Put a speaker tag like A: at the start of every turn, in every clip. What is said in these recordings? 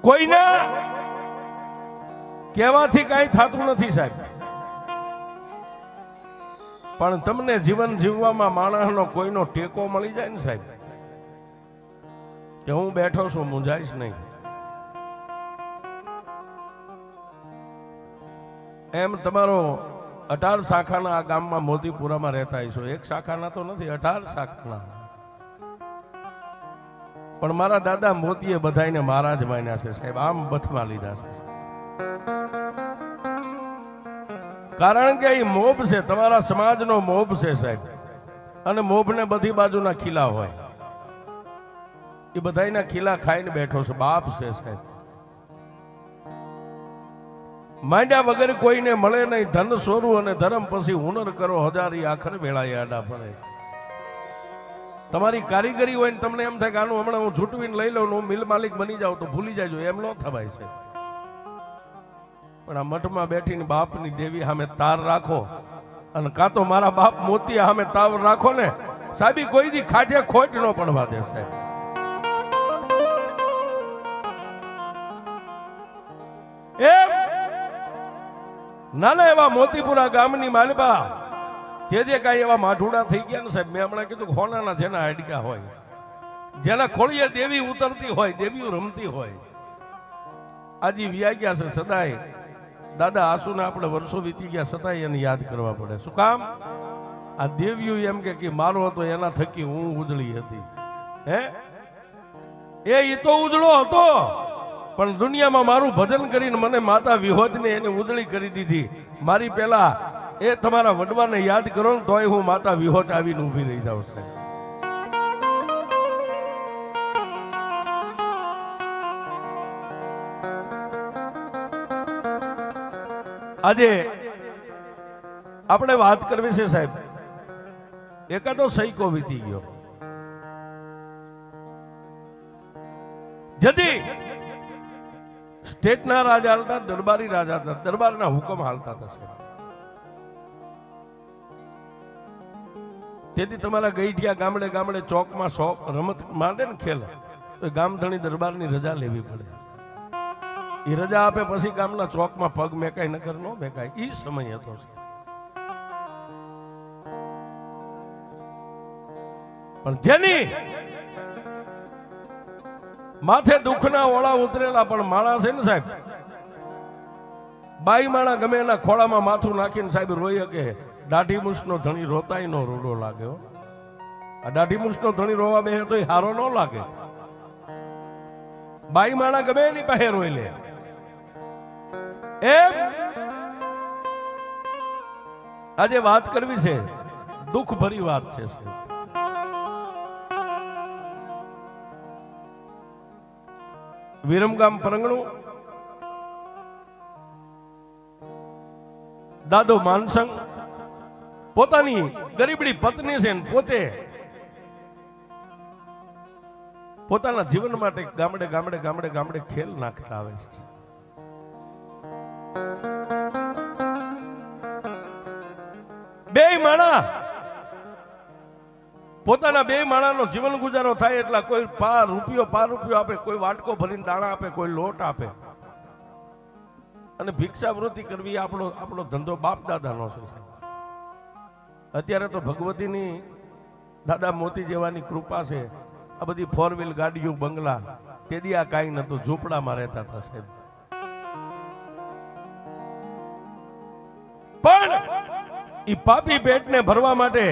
A: કોઈના કહેવાથી કાંઈ થતું નથી સાહેબ, પણ તમને જીવન જીવવામાં માણસનો કોઈનો ટેકો મળી જાય ને સાહેબ, કે હું બેઠો છું, મૂંઝાઈશ નહીં. એમ તમારો 18 શાખાના આ ગામમાં મોતીપુરામાં રહેતા હશો. એક શાખાના તો નથી, 18 શાખાના. પણ મારા દાદા મોતીએ બધાને મહારાજ માન્યા છે સાહેબ, આમ બથમાં લીધા છે. કારણ કે એ મોભ છે, તમારા સમાજનો મોભ છે સાહેબ, અને મોભને બધી બાજુના ખીલા હોય, એ બધાના ખીલા ખાઈને બેઠો છે, બાપ છે સાહેબ. માંડ્યા વગર કોઈને મળે નહીં, ધન સોરું અને ધર્મ પછી હુનર કરો હજારી, આખર વેળાએ આડા પડે. તમારી કારીગરી હોય ને તમને એમ થાય કે આનું હમણાં હું છૂટવીને લઈ લઉં, હું મિલ માલિક બની જાઉં તો ભૂલી જાજો, એમ ન થવાય છે. પણ આ મઠમાં બેઠીને બાપની દેવી સામે તાર રાખો, અને કાં તો મારા બાપ મોતી સામે તાર રાખો ને સાહેબી, કોઈ દી ખાજે ખોટ ન પડવા દે સાહેબ. એમ નાના એવા મોતીપુરા ગામની માલબા જે કાંઈ એવા માઠુડા થઈ ગયા ને સાહેબ, મેં હમણાં કીધું ખોનાના જેના હાડકા હોય, જેના ખોળીએ દેવી ઉતરતી હોય, દેવીઓ રમતી હોય, આજે વ્યા ગયા છે. સદાય દાદા આસુને આપણે વર્ષો વીતી ગયા છતાંય એને યાદ કરવા પડે. શું કામ? આ દેવીઓ એમ કે મારો હતો એના થકી હું ઉજળી હતી. હે એ તો ઉજળો હતો, પણ દુનિયામાં મારું ભજન કરીને મને માતા વિહોજને એને ઉજળી કરી દીધી. મારી પહેલા એ તમારા વડવાને યાદ કરો ને તોય હું માતા વિહોજ આવીને ઊભી રહી જાઉં છું. આજે આપણે વાત કરવી છે સાહેબ, એકાદો સૈકો વીતી ગયો. જદી સ્ટેટના રાજા હાલતા, દરબારી રાજા હતા, દરબારના હુકમ હાલતા હતા. તેથી તમારા ગઈઠિયા ગામડે ગામડે ચોકમાં રમત માંડે ને ખેલ, તો ગામધણી દરબારની રજા લેવી પડે. એ રજા આપે પછી ગામના ચોકમાં પગ મેકાય, નકર ન મેકાય. એ સમય હતો. પણ જેની માથે દુઃખના ઓળા ઉતરેલા પણ માણસ છે ને સાહેબ, બાઈ માણા ગમે એના ખોળામાં માથું નાખીને સાહેબ રોઈ શકે. દાઢી મૂછનો ધણી રોતાય નો રૂડો લાગ્યો. આ દાઢી મૂછનો ધણી રોવા બે તો હારો ન લાગે. બાઈ માણા ગમે એની પાસે રોઈ લે. એમ આજે વાત કરવી છે, દુઃખ ભરી વાત છે. વિરમગામ પરંગણું દાદો માનસંગ પોતાની ગરીબડી પત્ની છે, પોતે પોતાના જીવન માટે ગામડે ગામડે ગામડે ગામડે ખેલ નાખતા આવે છે. બે માણા પોતાના બે માણાનો જીવન ગુજારો થાય એટલા કોઈ પાંચ રૂપિયો આપે, કોઈ વાટકો ભરીને દાણા આપે, કોઈ લોટ આપે, અને ભિક્ષાવૃત્તિ કરવી આપણો ધંધો બાપ દાદાનો છે. અત્યારે તો ભગવતીની દાદા મોતી જેવાની કૃપા છે. આ બધી 4 વ્હીલ ગાડીઓ, બંગલા, તેથી આ કાંઈ નતું, ઝૂંપડામાં રહેતા હતા સાહેબ. પણ ઈ પાપી પેટને ભરવા માટે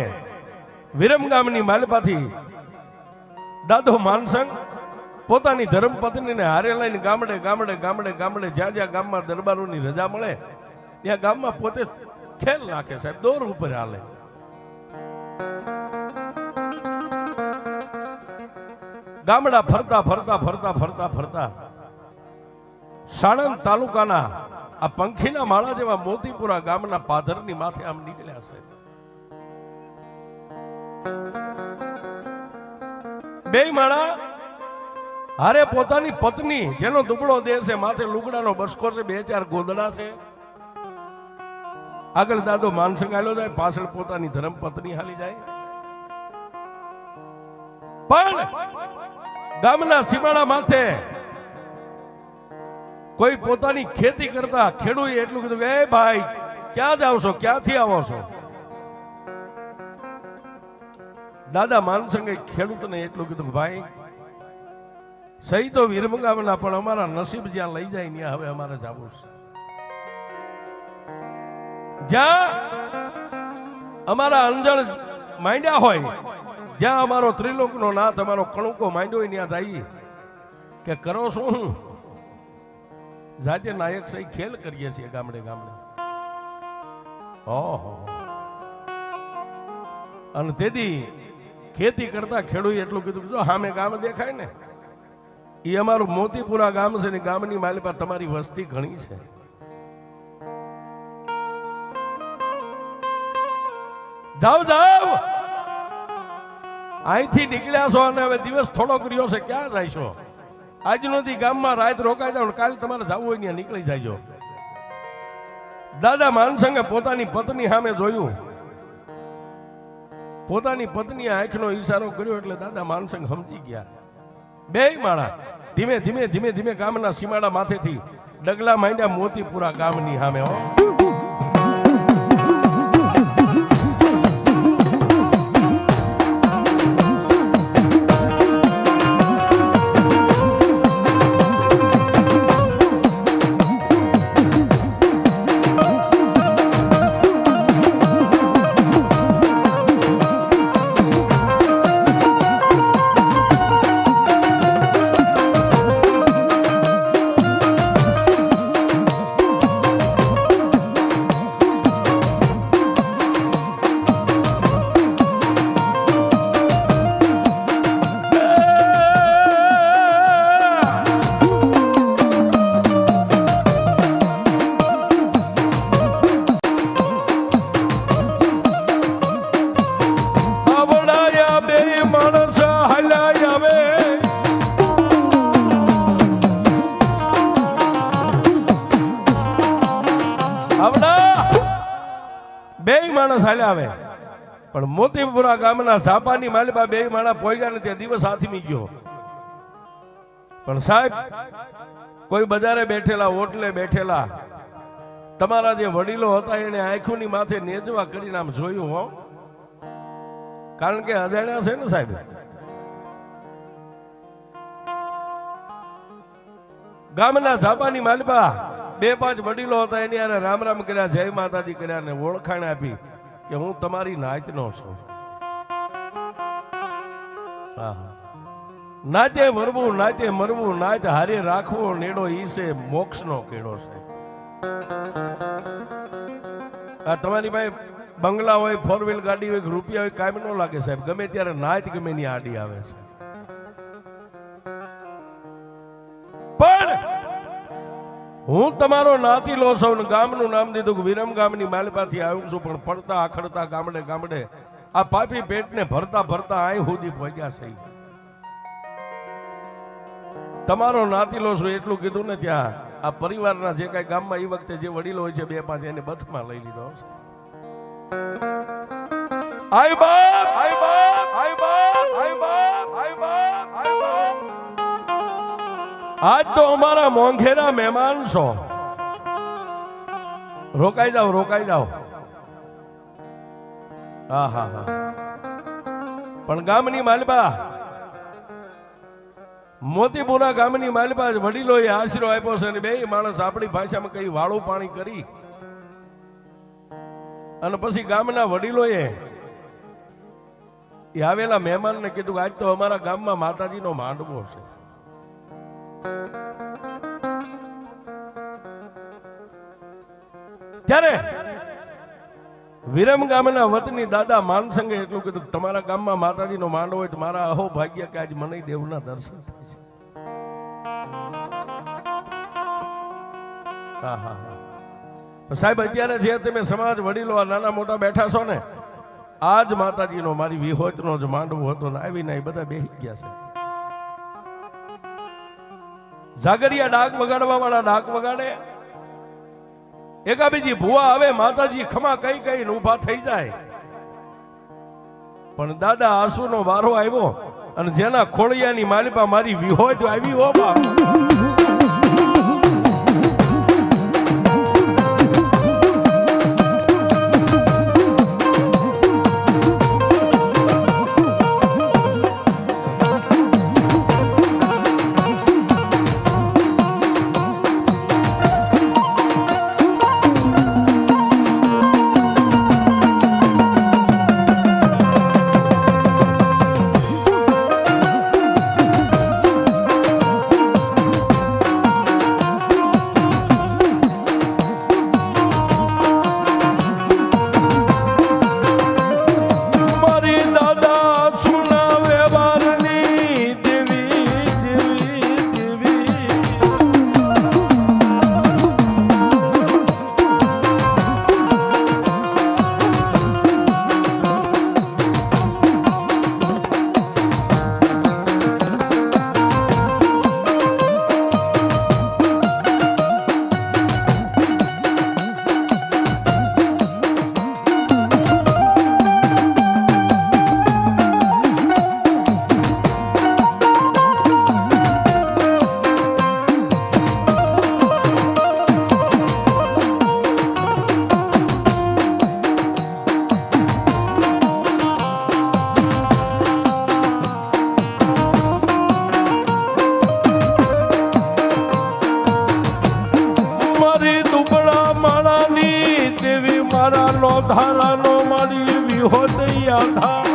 A: વિરમગામની માલપાથી દાદો માનસંગ પોતાની ધર્મપત્નીને હારે લઈને ગામડે ગામડે ગામડે ગામડે જ્યાં જ્યાં ગામમાં દરબારોની રજા મળે ત્યાં ગામમાં પોતે ખેલ નાખે સાહેબ, દોર ઉપર હાલે. ગામડા ફરતા ફરતા ફરતા ફરતા ફરતા સાણંદ તાલુકાના આ પંખીના માળા જેવા મોતીપુરા ગામના પાધરની માથે આમ નીકળ્યા છે. બે માળા હારે પોતાની પત્ની, જેનો દુબળો દેહ છે, માથે લુગડાનો બસકો છે, 2-4 ગોદડા છે. આગળ દાદો માનસંગ હાલ્યો જાય, પાછળ પોતાની ધર્મપત્ની હાલી જાય. પણ ગામના સીમાડા માથે કોઈ પોતાની ખેતી કરતા ખેડૂએ એટલું કીધું કે એ ભાઈ ક્યાં જાવ છો, ક્યાંથી આવો છો? દાદા માનસંગે ખેડૂતને એટલું કીધું કે ભાઈ સહી તો વિરમગામના, પણ અમારા નસીબ જ્યાં લઈ જાય ત્યાં હવે અમારે જવું છે. જ્યાં અમારા અંજળ માંડ્યા હોય, જ્યાં અમારો ત્રિલોકનો નાથ અમારો કણુકો માંડ્યો હોય ત્યાં જઈએ. કે કરો શું? જાતે નાયક સહી ખેલ કરીએ છીએ ગામડે ગામડે. ઓહો. અને તેથી ખેતી કરતા ખેડૂએ એટલું કીધું જો સામે ગામ દેખાય ને એ અમારું મોતીપુરા ગામ છે ને ગામની માલિપા તમારી વસ્તી ઘણી છે. જાઓ જાઓ, અહીંથી નીકળ્યા છો અને હવે દિવસ થોડો કર્યો છે, ક્યાં જાય છો? આજનો દી ગામમાં રાત રોકાઈ જાવ, કાલે તમારે જવું હોય ત્યાં નીકળી જાય. દાદા માનસંગે પોતાની પત્ની સામે જોયું, પોતાની પત્ની આંખનો ઈશારો કર્યો એટલે દાદા માનસંગ સમજી ગયા. બે માળા ધીમે ધીમે ધીમે ધીમે ગામના સીમાડા માથેથી ડગલા માંડ્યા મોતીપુરા ગામની સામે. હો આવે, પણ મોતીપુરા ગામના ઝાપાની માલિબા બે માણા પોગ્યા ને ત્યાં દિવસ હાથમી ગયો. પણ સાહેબ કોઈ બજારે બેઠેલા, હોટલે બેઠેલા તમારા જે વડીલો હતા એને આંખોની માથે નેજવા કરીને આમ જોયું. હો કારણ કે અજાણ્યા છે ને સાહેબ. ગામના ઝાપાની માલિબા બે પાંચ વડીલો હતા એની આને રામ રામ કર્યા, જય માતાજી કર્યા ને ઓળખાણ આપી કે હું તમારી નાતનો છું. નાતે મરવું, નાતે મરવું, નાત હારે રાખવો નેડો ઈ છે મોક્ષનો કેડો છે. આ તમારી ભાઈ બંગલા હોય, ફોર વ્હીલ ગાડી હોય, રૂપિયા હોય, કાયમ ન લાગે સાહેબ. ગમે ત્યારે નાત ગમે ની આડી આવે છે. પણ હું તમારો નાતી લો છું ને ગામનું નામ દીધું કે વિરમ ગામની માલપાથી આવ્યું છું, પણ પડતા આખડતા ગામડે ગામડે આ પાપી પેટને ભરતા ભરતા અહીં સુધી પહોંચ્યા છે. તમારો નાતી લો છું એટલું કીધું ને ત્યાં આ પરિવારના જે કઈ ગામમાં એ વખતે જે વડીલો હોય છે બે પાંચ એને બથમાં લઈ લીધો છે. આય બાપ, આય બાપ, આય બાપ, આય બાપ, આય બાપ, આય બાપ. આજ તો અમારા મોંઘેરા મહેમાન છો. રોકાઈ જાઓ, રોકાઈ જાઓ. હા હા હા. પણ ગામની માલબા, મોતીપુરા ગામની માલબા વડીલોએ આશરો આપ્યો છે અને બે માણસ આપણી ભાષામાં કઈ વાળું પાણી કરી અને પછી ગામના વડીલોએ આવેલા મહેમાનને કીધું કે આજ તો અમારા ગામમાં માતાજીનો માંડવો છે. ત્યારે વિરમ ગામના વતની દાદા માનસંગે એટલું કીધું તમારા ગામમાં માતાજીનો માંડવો હોય તો મારા અહો ભાગ્ય કે આજ મને દેવના દર્શન થાય છે. હા હા હા. સાહેબ અત્યારે જે તમે સમાજ વડીલો આ નાના મોટા બેઠા છો ને, આજ માતાજીનો મારી વિહોતનો જ માંડવો હતો ને આવીને એ બધા બેસી ગયા છે. જાગરિયા ડાક વગાડવા વાળા ડાક વગાડે, એકાબીજી ભુવા આવે, માતાજી ખમા કઈ કઈ ઉભા થઈ જાય. પણ દાદા આંસુનો વારો આવ્યો અને જેના ખોળિયાની માલિપા મારી વિહોત આવી હો બાપ. નો ધારાનો મારી વિહોતી આધાર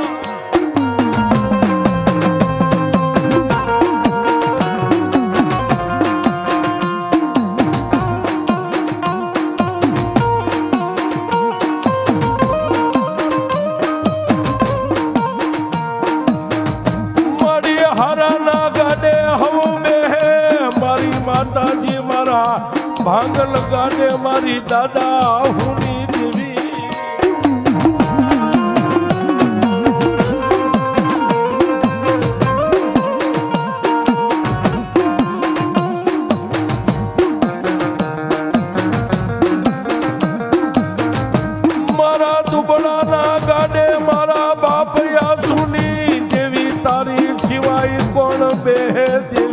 A: માતાજી મારા ભાંગલ ગાડે મારી દાદા હુની દેવી મારા દુબળાના ગાડે મારા બાપયા સુની દેવી તારી સિવાય કોણ બેહે દેવી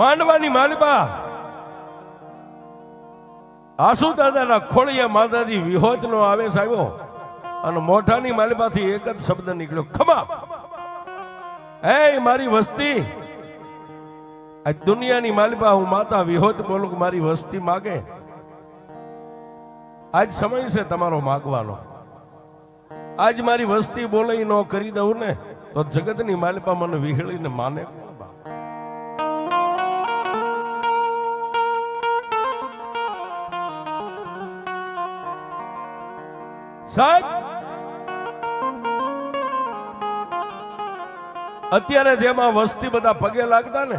A: માંડવાની માલબા આસુ દાદાના ખોળિયા માતાજી વિહોત નો આવેશ આવ્યો અને મોઢાની માલબાથી એક જ શબ્દ નીકળ્યો ખમા. એ મારી વસ્તી આ દુનિયાની માલબા હું માતા વિહોત બોલું કે મારી વસ્તી માગે. આજ સમય છે તમારો માગવાનો. આજ મારી વસ્તી બોલે ન કરી દઉં ને તો જગતની માલબા મને વિહળીને માને. સાહેબ અત્યારે જેમાં વસ્તી બધા પગે લાગતા ને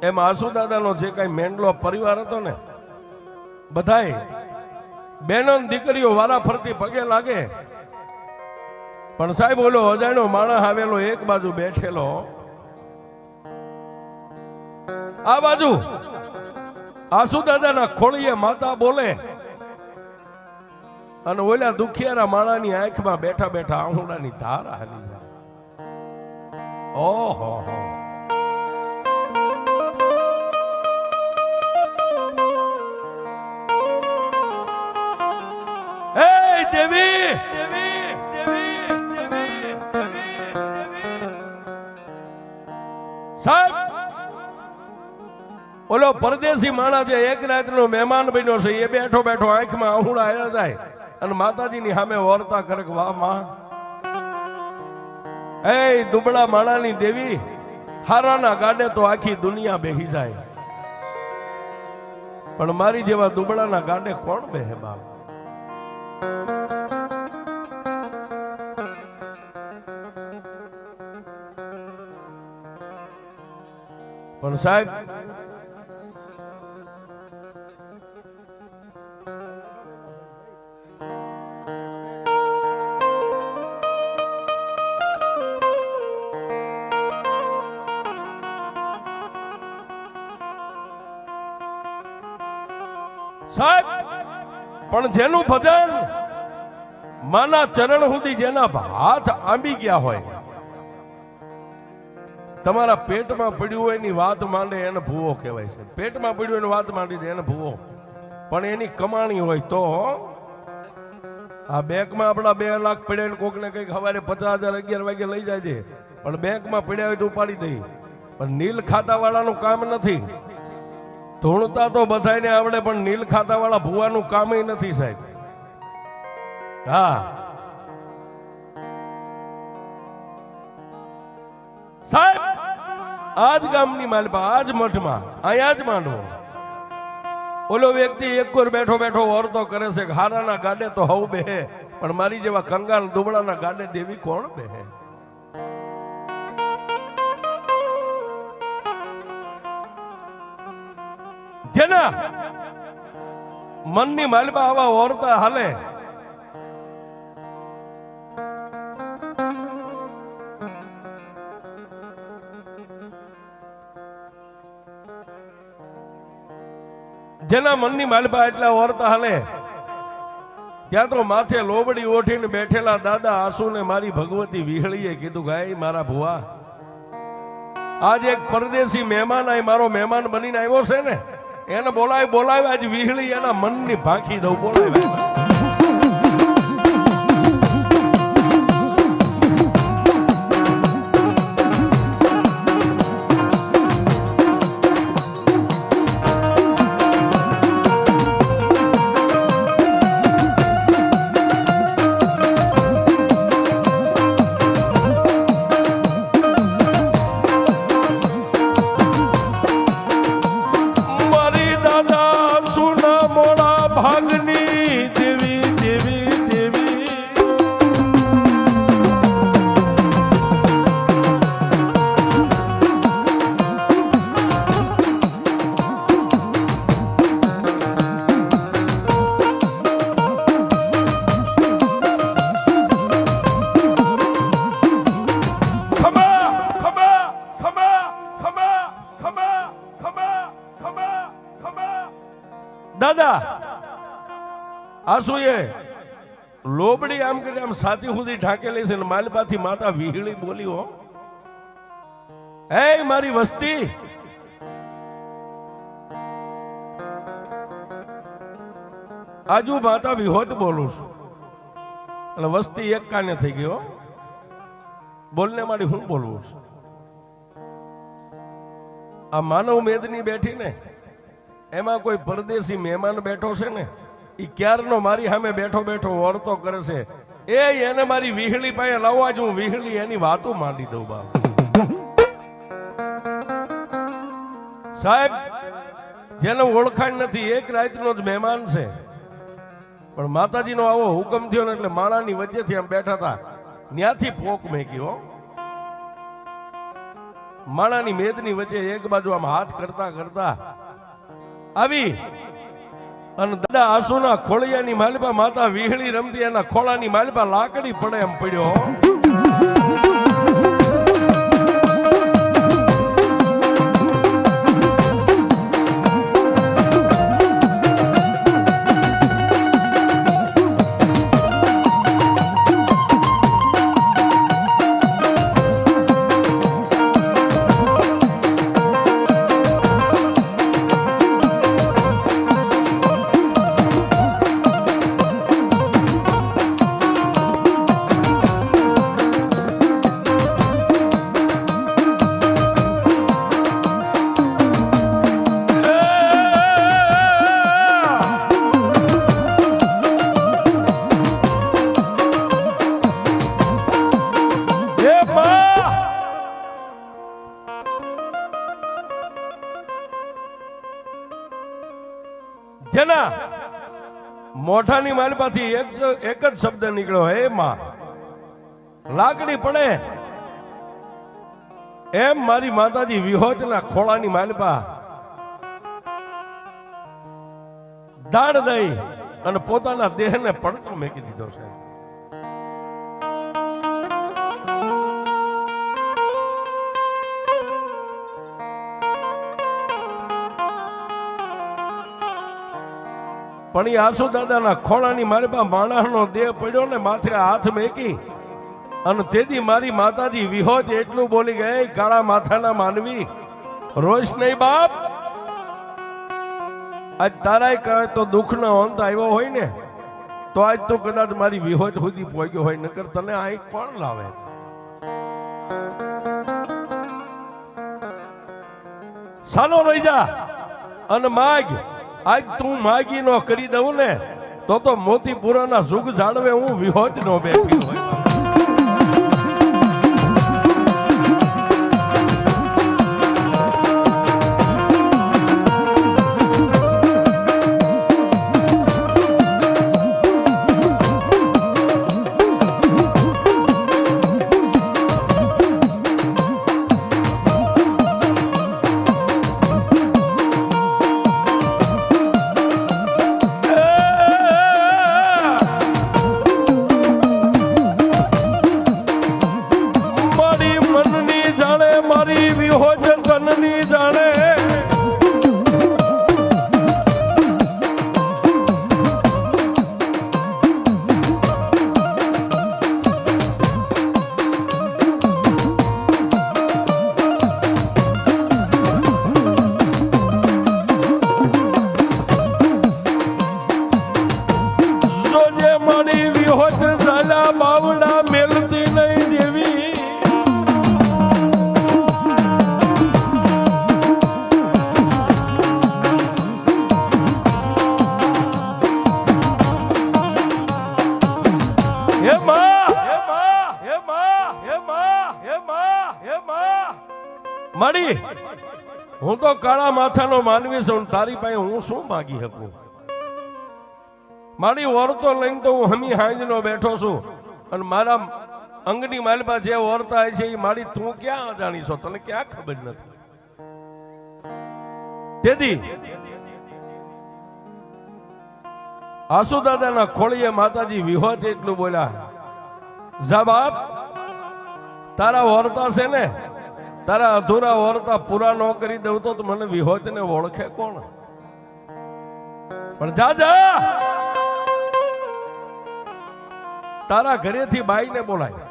A: એમાં આસુદાદાનો જે કઈ મેંડલો પરિવાર હતો ને બધાય બહેનો દીકરીઓ વારા ફરતી પગે લાગે. પણ સાહેબ ઓલો અજાણ્યો માણસ આવેલો એક બાજુ બેઠેલો આ બાજુ આસુદાદાના ખોળીએ માતા બોલે અને ઓલા દુખિયારા માણાની આંખમાં બેઠા બેઠા આહુડાની ધાર હાલી જાય. ઓહો હે દેવી દેવી દેવી દેવી સાહેબ ઓલો પરદેશી માણસ જે એક રાતનો મહેમાન બન્યો છે એ બેઠો બેઠો આંખમાં આહુડા આવ્યા જાય અને માતાજીની સામે વર્તા કરે વાહ માં એ દુબળા માણાની દેવી હારાના ગાડે તો આખી દુનિયા બેહી જાય પણ મારી જેવા દુબળાના ગાડે કોણ બેહે બાપ. પણ સાહેબ સાહેબ પણ જેનું ભજન માના ચરણ સુધી જેના હાથ આંબી ગયા હોય તમારા પેટમાં પડ્યું હોય એની વાત માંડે એને ભૂવો કહેવાય છે. પેટમાં પડ્યું એની વાત માંડી દે એને ભૂવો. પણ એની કમાણી હોય તો આ બેંકમાં આપણા 2 લાખ પડ્યા ને કોકને કઈક સવારે 50,000 11 વાગે લઈ જાય છે પણ બેંકમાં પડ્યા હોય તો ઉપાડી દઈ. પણ નીલ ખાતા વાળાનું કામ નથી. ધૂણતા તો બધાને આવડે પણ નીલ ખાતા વાળા ભૂવાનું કામ નથી સાહેબ. હા સાહેબ આજ ગામની માલપા આજ મઠમાં અહીંયા જ માંડવો ઓલો વ્યક્તિ એક કોર બેઠો બેઠો વર્તો કરે છે કે હારાના ગાડે તો હવ બેહે પણ મારી જેવા કંગાલ દુબળાના ગાડે દેવી કોણ બેહે. જેના મનની માલબા આવા ઓરતા હાલે જેના મનની માલપા એટલા ઓરતા હાલે ત્યાં તો માથે લોબડી ઓઠીને બેઠેલા દાદા આસુને મારી ભગવતી વિહળીએ કીધું ગાય મારા ભુવા, આજ એક પરદેશી મહેમાન આ મારો મહેમાન બનીને આવ્યો છે ને, એને બોલાવે આજ વિહળી એના મનની ભાંખી દઉં. બોલાવે દાદા આસુએ લોબડી આમ કરી આમ સાથી સુધી ઢાંકેલી છે ને માલપાથી માતા વિહળી બોલી, હો હે મારી વસ્તી, આજુ માતા વિહોત બોલું છું. એટલે વસ્તી એક કાને થઈ ગયો, બોલને મારી હું બોલવું છું. આ માનવ મેદની બેઠી ને એમાં કોઈ પરદેશી મહેમાન બેઠો છે ને, એ ક્યારનો મારી સામે બેઠો બેઠો વર્તો કરે છે. એને મારી વિહળી પાસે લાવવા જ હું વિહળી એની વાતો માંડી દઉં. બાપ સાહેબ, જેને ઓળખાણ નથી, એક રાતનો જ મહેમાન છે, પણ માતાજીનો આવો હુકમ થયો ને એટલે માળાની વચ્ચેથી આમ બેઠા હતા, ત્યાંથી પોક મેક્યો. માળાની મેદની વચ્ચે એક બાજુ આમ હાથ કરતા કરતા આવી અને દાદા આસુના ખોળિયાની માલપા માતા વિહળી રમતી, એના ખોળાની માલપા લાકડી પડે એમ પડ્યો. જેના મોઢાની માલપાથી એક જ શબ્દ નીકળ્યો, હે માં. લાકડી પડે એમ મારી માતાજી વિહોતના ખોળાની માલપા દાડ દઈ અને પોતાના દેહને પડતો મેકી દીધો છે. પણ એ આસુ દાદાના ખોળાની મારી પાસે માણસનો દેહ પડ્યો ને, માથે હાથ મેકી અને તેથી મારી માતાજી વિહોત એટલું બોલી ગઈ, કાળા માથાના માનવી રોઈશ નહીં બાપ. આજ તારાય કહે તો દુઃખનો અંત આવ્યો હોય ને તો આજ તો કદાચ મારી વિહોત સુધી પહોંચ્યો હોય, નકર તને આ કોણ લાવે. સાનો રહી જા અને માગ. આજ તું માગી નો કરી દઉં ને તો મોતીપુરાના સુખ જાળવે હું વિહોત નો બેઠી હોય. માડી હું તો કાળા માથાનો માનવી છું, તારી પાસે હું શું માગી શકું? મારી ઓરતો લઈને તો હું હમી હાંજનો બેઠો છું, અને મારા અંગની માલપા જે ઓરતા હોય છે એ મારી તું ક્યાં જાણી છો? તને ક્યાં ખબર નથી? તેથી આસુ દાદાના ખોળીએ માતાજી વિહોત એટલું બોલ્યા, જા બાપ, તારા ઓરતા છે ને, તારા અધૂરા ઓરતા પૂરા ન કરી દઉં તો મને વિહોત ને ઓળખે કોણ? પણ જા જા, તારા ઘરેથી બાઈને બોલાય.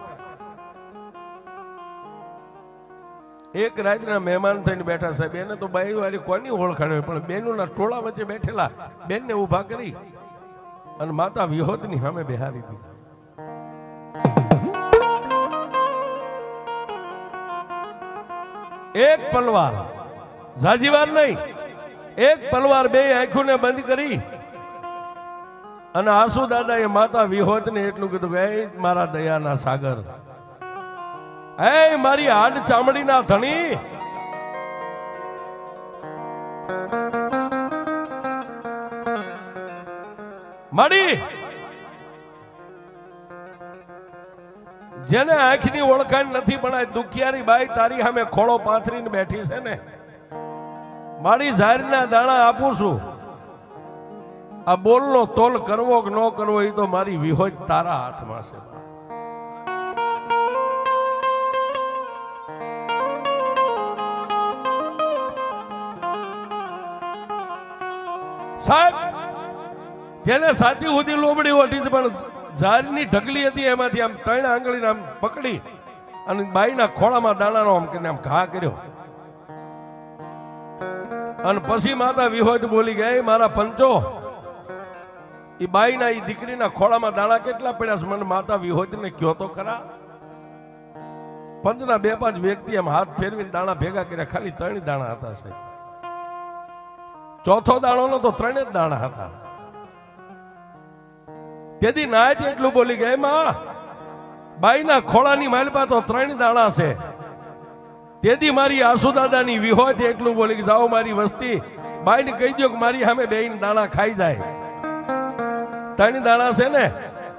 A: એક રાતના મહેમાન થઈને બેઠા સાહેબ, એને તો બાઈ વાળી કોની ઓળખાણ હોય, પણ બેનોના ટોળા વચ્ચે બેઠેલા બેનને ઊભા કરી અને માતા વિહોતની સામે બેહારી દીધી. એક પલવાર, જાજીવાર નહીં, એક પલવાર બે આંખોને બંધ કરી અને આસુ દાદાએ માતા વિહોતને એટલું કીધું કે એ મારા દયાના સાગર, એ મારી હાડ ચામડીના ધણી, માડી જેને આંખની ઓળખાણ નથી પણ આ દુખિયારી બાઈ તારી સામે ખોળો પાથરીને બેઠી છે ને, મારી જાહેરના દાણા આપું છું. આ બોલનો તોલ કરવો કે ન કરવો એ તો મારી વિહોત તારા હાથમાં છે. સાહેબ, જેને સાચી સુધી લોબડી ઓઢી પણ ઝાડની ઢગલી હતી એમાંથી આમ 3 આંગળીને આમ પકડી અને બાઈના ખોળામાં દાણાનો આમ કરીને આમ ઘા કર્યો. અને પછી માતા વિહોત બોલી ગઈ, મારા પંચો, એ બાઈના એ દીકરીના ખોળામાં દાણા કેટલા પડ્યા છે મને માતા વિહોતને કયો તો ખરા. પંચના 2-5 વ્યક્તિ એમ હાથ ફેરવીને દાણા ભેગા કર્યા, ખાલી 3 દાણા હતા સાહેબ. ચોથો દાણો નો તો 3 જ દાણા હતા. તેથી નાયત એટલું બોલી ગઈ, માં બાઈના ખોળાની માલપા તો 3 દાણા છે. તેથી મારી આસુ દાદાની વિહોત એટલું બોલી કે જાઓ મારી વસ્તી બાઈને કહી દો કે મારી સામે બેન દાણા ખાઈ જાય. 3 દાણા છે ને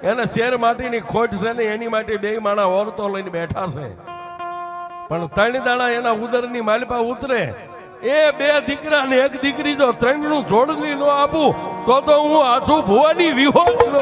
A: એને શેર માટીની ખોટ છે ને, એની માટે 2 માણા ઓરતો લઈને બેઠા છે, પણ 3 દાણા એના ઉદરની માલપા ઉતરે. એ 2 દીકરા ને 1 દીકરી જો 3 નું જોડણી નો આપું તો હું આછું ભુવાની વિહોત નો.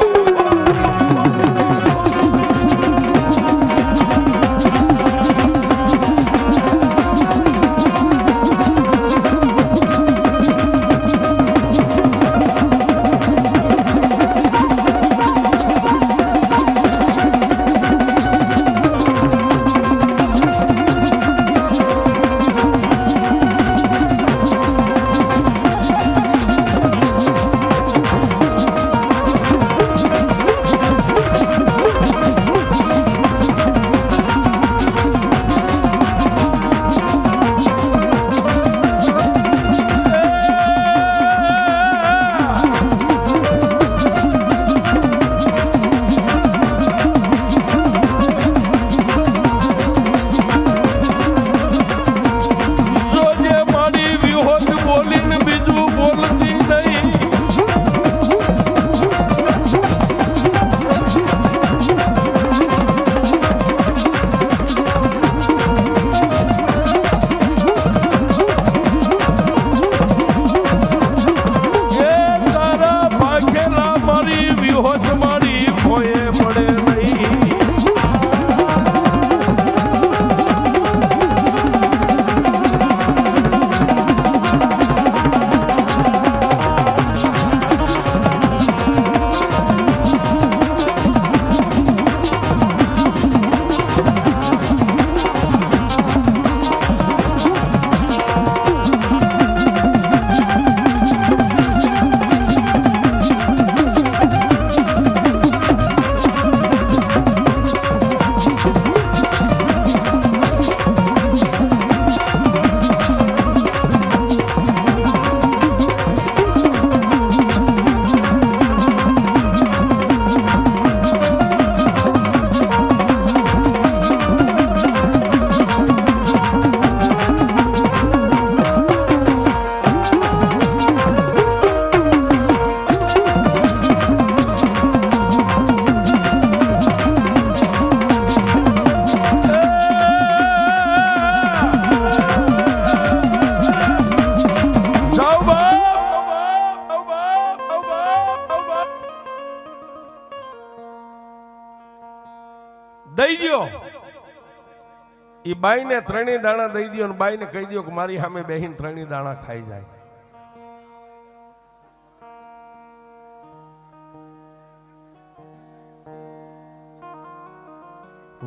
A: એ બાઈને ત્રણેય દાણા દઈ દો અને બાઈને કહી દો કે મારી સામે બેહીને ત્રણેય દાણા ખાઈ જાય.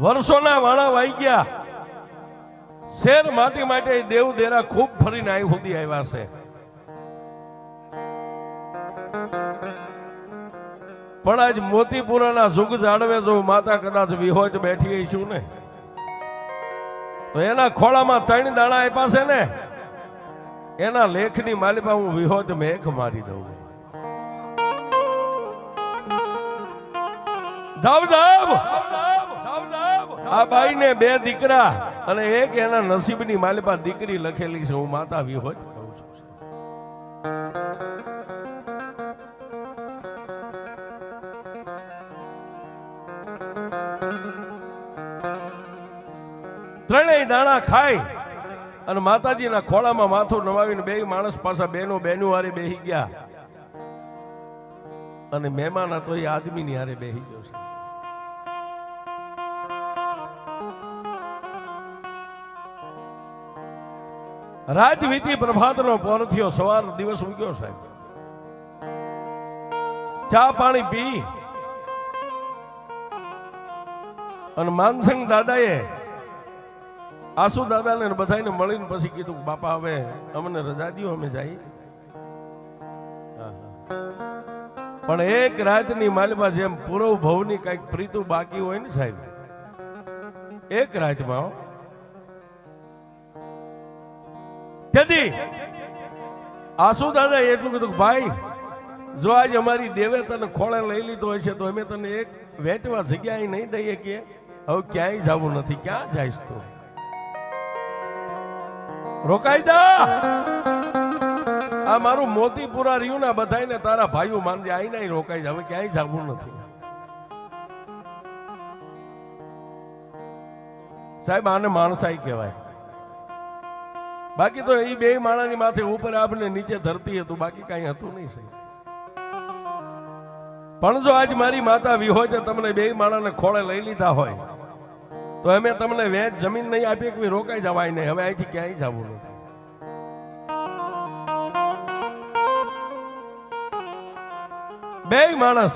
A: વર્ષોના વાણા વાઈ ગયા. શેર માટી માટે દેવ દેરા ખૂબ ફરીને અહીં સુધી આવ્યા છે. પણ આજ મોતીપુરાના જુગ જાળવે જો માતા કદાચ વિહોજ બેઠી છું ને તો એના ખોળામાં ત્રણ દાણા આપ્યા છે ને એના લેખની માલિપા હું વિહોજ મેઘ મારી દઉં. ધાવ ધાવ આ બાઈને બે દીકરા અને એક એના નસીબની માલિપા દીકરી લખેલી છે. હું માતા વિહોજ કહું છું. ત્રણેય દાણા ખાઈ અને માતાજીના ખોળામાં માથું નવાવીને બે માણસ પાછા બેનું હારે બેહી ગયા. અને મહેમાન હતો એ આદમીની હારે બેહી ગયો છે. રાત વીતી પ્રભાતનો પોર થયો. સવાર દિવસ ઉગ્યો સાહેબ. ચા પાણી પી અને માનસંગ દાદાએ આસુ દાદાને બધાને મળીને પછી કીધું બાપા હવે અમને રજા દો અમે જઈએ. પણ એક રાતની માલિપા જેમ પૂરવ ભવની કઈક પ્રીતુ બાકી હોય ને સાહેબ એક રાતમાં તેથી આસુ દાદા એટલું કીધું ભાઈ જો આજ અમારી દેવે તને ખોળે લઈ લીધો હોય છે તો અમે તને એક વેચવા જગ્યાએ નહીં દઈએ કે હવે ક્યાંય જવું નથી. ક્યાં જઈશ તું? રોકાઈ જા. આ મારું મોતીપુરા રહ્યું ને બધાને તારા ભાઈઓ માનજે આઈ નહીં રોકાઈ જા. હવે ક્યાંય જવું નથી સાહેબ. આને માણસાઈ કહેવાય. બાકી તો એ બે માણાની માથે ઉપર આપને નીચે ધરતી હતું બાકી કઈ હતું નહીં સાહેબ. પણ જો આજ મારી માતા વિહોજ તમને બે માણાને ખોળે લઈ લીધા હોય તો અમે તમને વેચ જમીન નહીં આપીએ કે રોકાઈ જવાય નહીં. હવે અહીંથી ક્યાંય જવું નથી. બે માણસ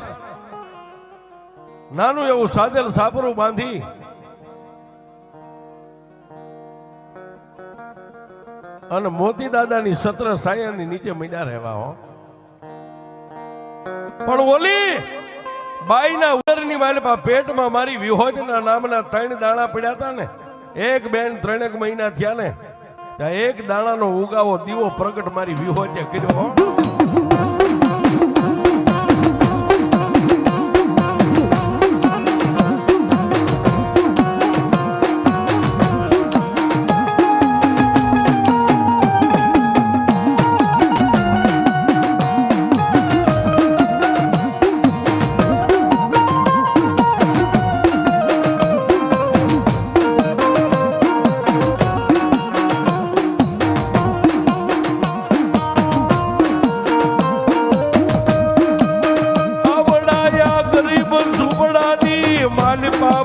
A: નાનું એવું સાજેલ સાપરું બાંધી અને મોતી દાદાની સત્ર સાયાની નીચે મીડા રહેવા હો. પણ ઓલી બાઈના ઉદરની માલિપા પેટમાં મારી વિહોજના નામના ત્રણ દાણા પડ્યા હતા ને એક બેન 3 મહિના થયા ને ત્યાં એક દાણાનો ઉગાવો દીવો પ્રગટ મારી વિહોજે કર્યો હો.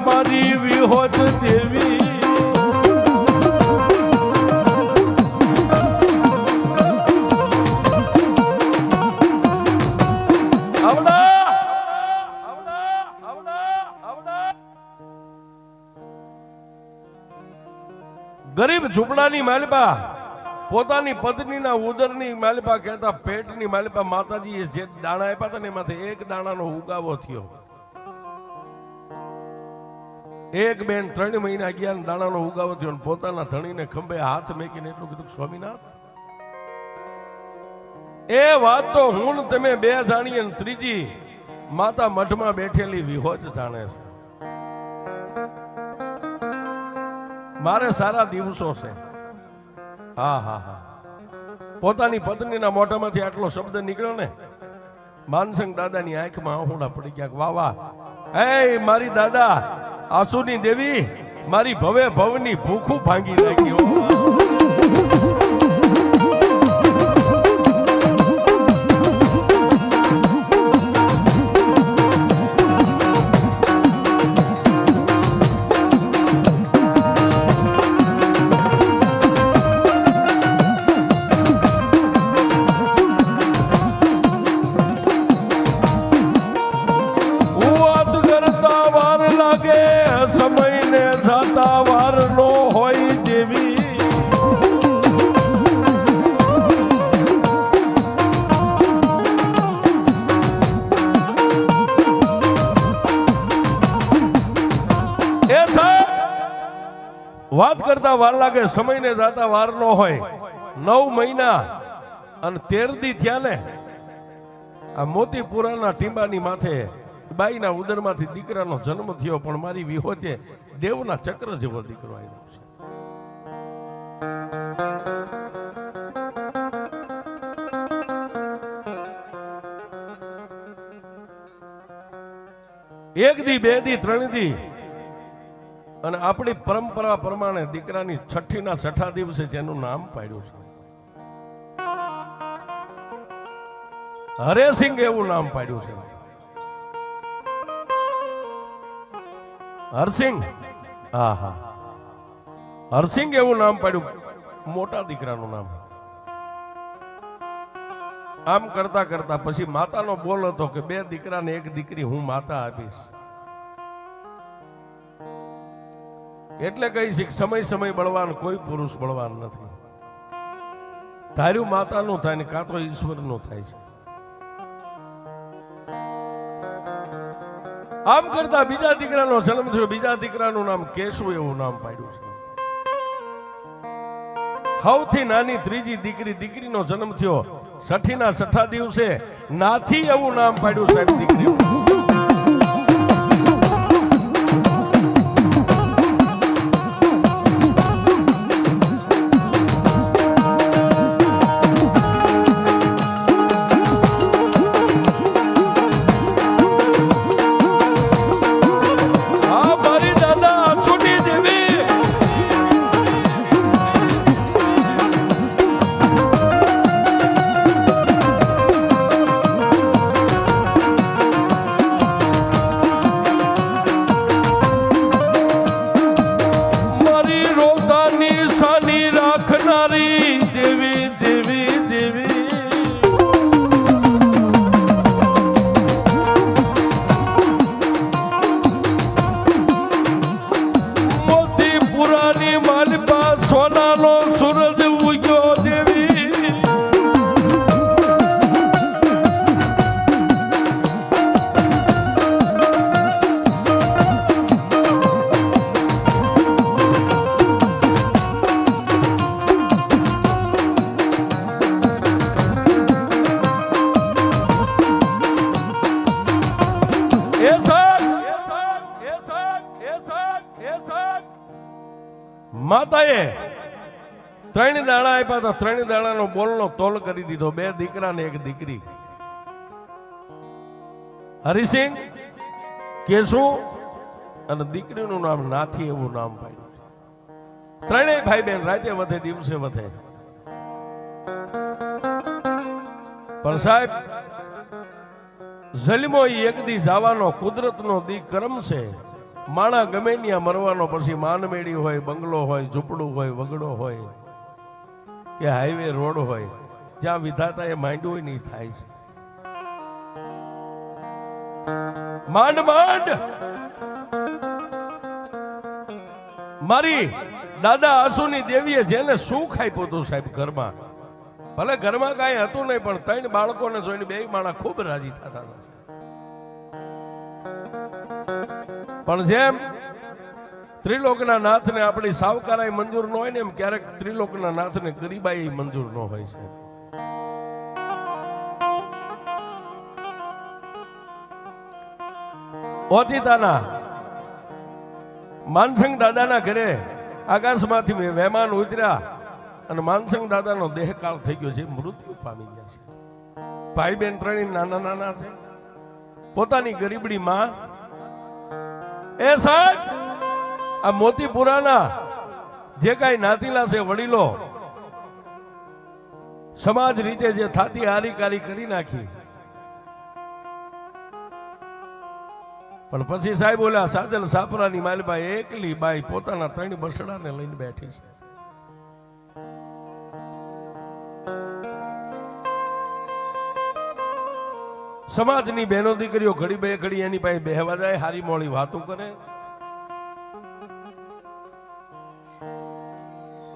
A: મારી વિહોજ દેવી ગરીબ ઝૂંપડાની માલિપા પોતાની પત્નીના ઉદરની માલિપા કહેતા પેટની માલિપા માતાજીએ જે દાણા આપ્યા હતા ને એમાંથી એક દાણાનો ઉગાવો થયો. એક બેન 3 મહિના ગયા દાણાનો ઉગાવો થયો અને પોતાના ધણીને ખંભે હાથ મેકીને એટલું કીધું સ્વામીનાથ એ વાત તો હું તમે બે જાણીએ ને ત્રીજી માતા મઠમાં બેઠેલી વિહોજ જાણે છે. મારે સારા દિવસો છે. હા હા હા પોતાની પત્નીના મોઢામાંથી આટલો શબ્દ નીકળ્યો ને માનસંગ દાદાની આંખમાં આંસુડા પડી ગયા. વાહ વાહ હે મારી દાદા આસુની દેવી મારી ભવે ભવની ભૂખું ભાંગી નાખી. વાત કરતા વાર લાગે, સમયને જાતા વાર ન હોય. 9 મહિના અને 13 દી થયા ને, આ મોતીપુરાના ટીંબાની માથે બાઈના ઉદરમાંથી દીકરાનો જન્મ થયો, પણ મારી વિહોતે દેવના ચક્ર જેવો દીકરો આવ્યો છે. એક દી, 2 દી, 3 દી, અને આપણી પરંપરા પ્રમાણે દીકરાની છઠ્ઠીના 6ઠા દિવસે જેનું નામ પાડ્યું છે હરેસિંહ, એવું નામ પાડ્યું છે. હરસિંહ, હા હા, હરસિંહ એવું નામ પાડ્યું, મોટા દીકરાનું નામ. આમ કરતા કરતા પછી માતાનો બોલ હતો કે 2 દીકરા ને 1 દીકરી હું માતા આપીશ. એટલે કહીશ કે સમય સમય બળવાન, કોઈ પુરુષ બળવાન નથી. ધાર્યું માતાનું થાય ને કાં તો ઈશ્વરનું થાય છે. આમ કરતા બીજા દીકરાનો જન્મ થયો. બીજા દીકરાનું નામ કેશુ એવું નામ પાડ્યું છે. સૌથી નાની ત્રીજી દીકરીનો જન્મ થયો. છઠ્ઠીના 6ઠા દિવસે નાથી એવું નામ પાડ્યું સાહેબ દીકરી. માતાએ 3 દાણા આપ્યા તો 3 દાણાનો બોલનો તોલ કરી દીધો. 2 દીકરા ને 1 દીકરી. હરિસિંહ, કેશુ અને દીકરીનું નામ નાથી એવું નામ પાડ્યું. 3 ભાઈ બહેન રાતે વધે, દિવસે વધે. પણ સાહેબ, જન્મો એક દી જવાનો, કુદરતનો દી કર્મ છે. માણા ગમે ત્યાં મરવાનો, પછી માનમેડી હોય, બંગલો હોય, ઝૂંપડું હોય, વગડો હોય કે હાઈવે રોડ હોય, જ્યાં વિધાતા એ માંડ્યું હોય નહીં થાય છે. માંડ માંડ મારી દાદા આસુની દેવીએ જેને સુખ આપ્યું હતું સાહેબ ઘરમાં, ભલે ઘરમાં કાંઈ હતું નહીં, પણ 3 બાળકોને જોઈને 2 માણા ખૂબ રાજી થતા હતા. પણ જેમ ત્રિલોકના નાથને આપણી સાવકારાઈ મંજૂર ન હોય ને, એમ ક્યારેક ત્રિલોકના નાથને ગરીબાઈ મંજૂર ન હોય છે. ઓતિતાના માનસંગ દાદાના ઘરે આકાશમાંથી મહેમાન ઉતર્યા અને માનસંગ દાદાનો દેહકાળ થઈ ગયો છે, મૃત્યુ પામી ગયા છે. ભાઈ બેન 3 નાના નાના છે. પોતાની ગરીબડી માં, એ સાહેબ, આ મોતીપુરાના જે કાંઈ નાતીલા છે વડીલો, સમાજ રીતે જે થાતી હારીકારી કરી નાખી. પણ પછી સાહેબ ઓલા સાદલ સાપરાની માલબાઈ એકલી બાઈ પોતાના 3 બસડાને લઈને બેઠી છે. સમાજની બહેનો દીકરીઓ ઘડી બે ઘડી એની પાસે બેહવા જાય, હારી મોળી વાતો કરે.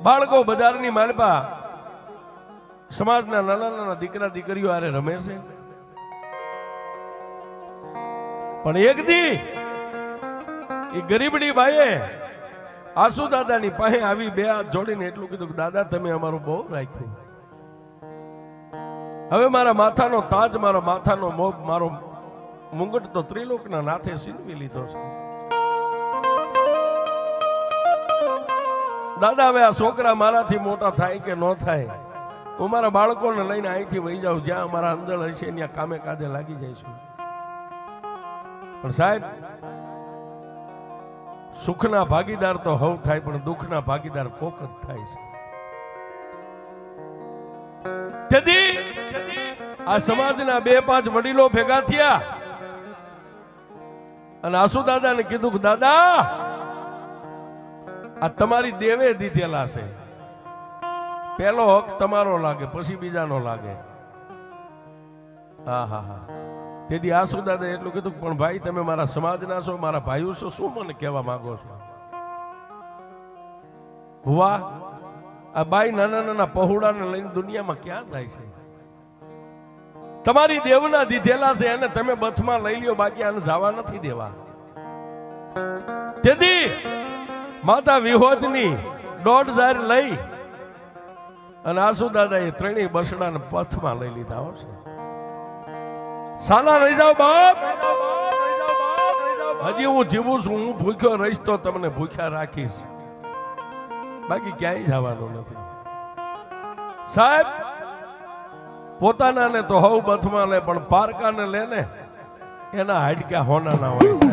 A: બાળકો બજારની માલપા સમાજના નાના નાના દીકરા દીકરીઓ આરે રમે છે. પણ એક દી એ ગરીબડી બાઈએ આસુ દાદાની પાસે આવી બે હાથ જોડીને એટલું કીધું કે દાદા તમે અમારું બહુ રાખ્યું, હવે મારા માથાનો તાજ, મારા માથાનો મોગ, મારો મુંગટ તો ત્રિલોકના નાથે સીનવી લીધો છે. દાદા હવે આ છોકરા મારાથી મોટા થાય કે ન થાય, હું મારા બાળકોને લઈને અહીંથી વહી જાઉં, જ્યાં અમારા અંદર હશે ત્યાં કામે કાજે લાગી જઈશું. પણ સાહેબ, સુખના ભાગીદાર તો હવ થાય, પણ દુઃખના ભાગીદાર કોક જ થાય છે. તેથી આ સમાજના 2-5 વડીલો ભેગા થયા અને આસુ દાદાને કીધું કે દાદા આ તમારી દેવે દીધેલા છે, પેલો હક તમારો લાગે પછી બીજાનો લાગે. હા હા હા. તેથી આસુ દાદા એટલું કીધું પણ ભાઈ તમે મારા સમાજના છો, મારા ભાઈઓ છો, શું મને કહેવા માંગો છો? ભુવા, આ બાઈ નાના નાના પહોળાને લઈને દુનિયામાં ક્યાં જાય છે? તમારી દેવના દીધેલા છે એને તમે બથમાં લઈ લ્યો, બાકી આને જવા નથી દેવા. તેથી માતા વિહોદની 1.5 લઈ અને આસુ દાદા એ ત્રણેય બસડાને પથમાં લઈ લીધા હશે. સાલા રહી જાઓ બાપ, હજી હું જીવું છું, હું ભૂખ્યો રહીશ તો તમને ભૂખ્યા રાખીશ, બાકી ક્યાંય જવાનું નથી. સાહેબ, પોતાના ને તો હવ બથમાં લે, પણ પારકાને લે ને એના હાડકા હોનાના હોય છે.